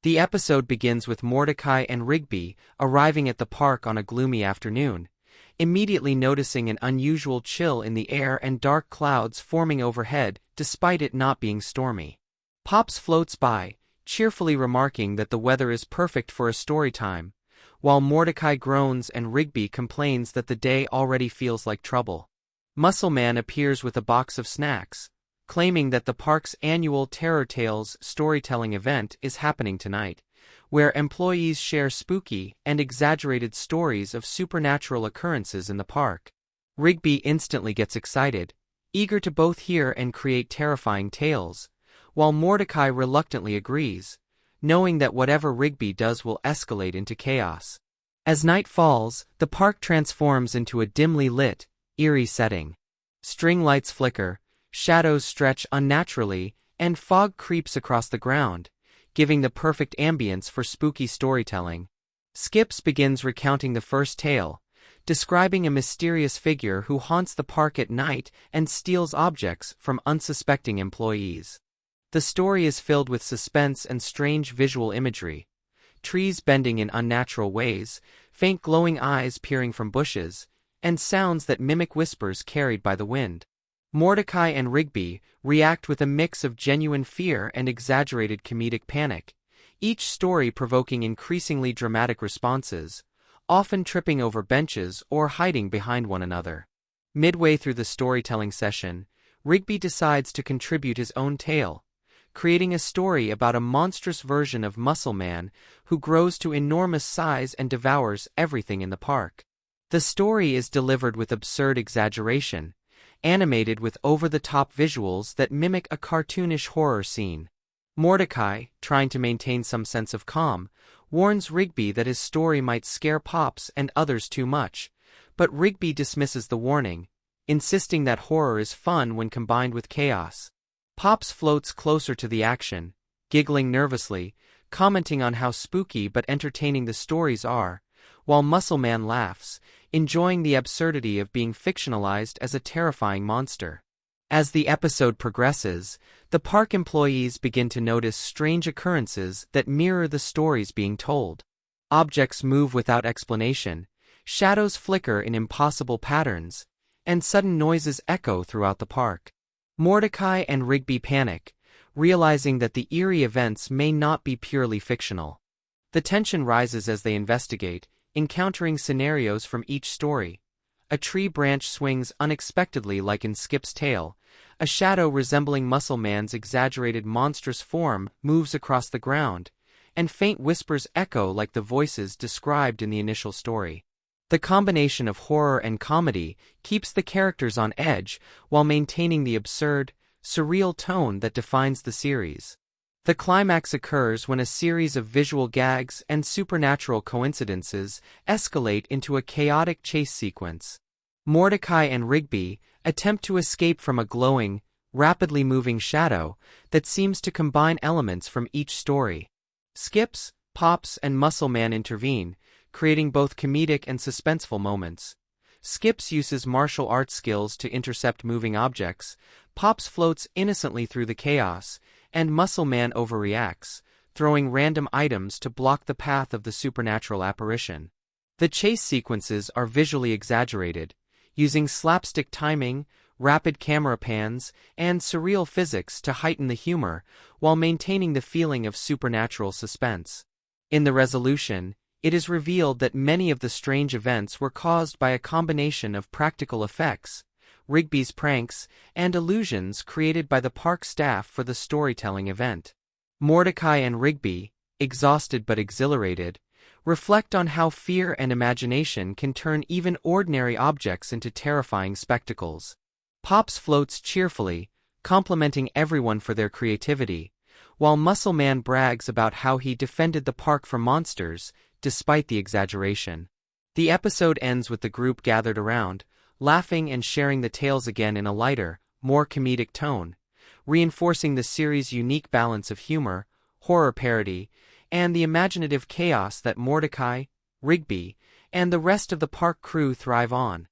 The episode begins with Mordecai and Rigby arriving at the park on a gloomy afternoon, immediately noticing an unusual chill in the air and dark clouds forming overhead despite it not being stormy. Pops floats by, cheerfully remarking that the weather is perfect for a story time, while Mordecai groans and Rigby complains that the day already feels like trouble. Muscle Man appears with a box of snacks, claiming that the park's annual Terror Tales storytelling event is happening tonight, where employees share spooky and exaggerated stories of supernatural occurrences in the park. Rigby instantly gets excited, eager to both hear and create terrifying tales, while Mordecai reluctantly agrees, knowing that whatever Rigby does will escalate into chaos. As night falls, the park transforms into a dimly lit, eerie setting. String lights flicker, shadows stretch unnaturally, and fog creeps across the ground, giving the perfect ambience for spooky storytelling. Skips begins recounting the first tale, describing a mysterious figure who haunts the park at night and steals objects from unsuspecting employees. The story is filled with suspense and strange visual imagery, trees bending in unnatural ways, faint glowing eyes peering from bushes, and sounds that mimic whispers carried by the wind. Mordecai and Rigby react with a mix of genuine fear and exaggerated comedic panic, each story provoking increasingly dramatic responses, often tripping over benches or hiding behind one another. Midway through the storytelling session, Rigby decides to contribute his own tale, creating a story about a monstrous version of Muscle Man who grows to enormous size and devours everything in the park. The story is delivered with absurd exaggeration, animated with over-the-top visuals that mimic a cartoonish horror scene. Mordecai, trying to maintain some sense of calm, warns Rigby that his story might scare Pops and others too much, but Rigby dismisses the warning, insisting that horror is fun when combined with chaos. Pops floats closer to the action, giggling nervously, commenting on how spooky but entertaining the stories are, while Muscle Man laughs, enjoying the absurdity of being fictionalized as a terrifying monster. As the episode progresses, the park employees begin to notice strange occurrences that mirror the stories being told. Objects move without explanation, shadows flicker in impossible patterns, and sudden noises echo throughout the park. Mordecai and Rigby panic, realizing that the eerie events may not be purely fictional. The tension rises as they investigate, encountering scenarios from each story. A tree branch swings unexpectedly like in Skip's tale, a shadow resembling Muscle Man's exaggerated monstrous form moves across the ground, and faint whispers echo like the voices described in the initial story. The combination of horror and comedy keeps the characters on edge while maintaining the absurd, surreal tone that defines the series. The climax occurs when a series of visual gags and supernatural coincidences escalate into a chaotic chase sequence. Mordecai and Rigby attempt to escape from a glowing, rapidly moving shadow that seems to combine elements from each story. Skips, Pops, and Muscle Man intervene, creating both comedic and suspenseful moments. Skips uses martial arts skills to intercept moving objects, Pops floats innocently through the chaos, and Muscle Man overreacts, throwing random items to block the path of the supernatural apparition. The chase sequences are visually exaggerated, using slapstick timing, rapid camera pans, and surreal physics to heighten the humor while maintaining the feeling of supernatural suspense. In the resolution, it is revealed that many of the strange events were caused by a combination of practical effects, Rigby's pranks, and illusions created by the park staff for the storytelling event. Mordecai and Rigby, exhausted but exhilarated, reflect on how fear and imagination can turn even ordinary objects into terrifying spectacles. Pops floats cheerfully, complimenting everyone for their creativity, while Muscle Man brags about how he defended the park from monsters, despite the exaggeration. The episode ends with the group gathered around, laughing and sharing the tales again in a lighter, more comedic tone, reinforcing the series' unique balance of humor, horror parody, and the imaginative chaos that Mordecai, Rigby, and the rest of the park crew thrive on.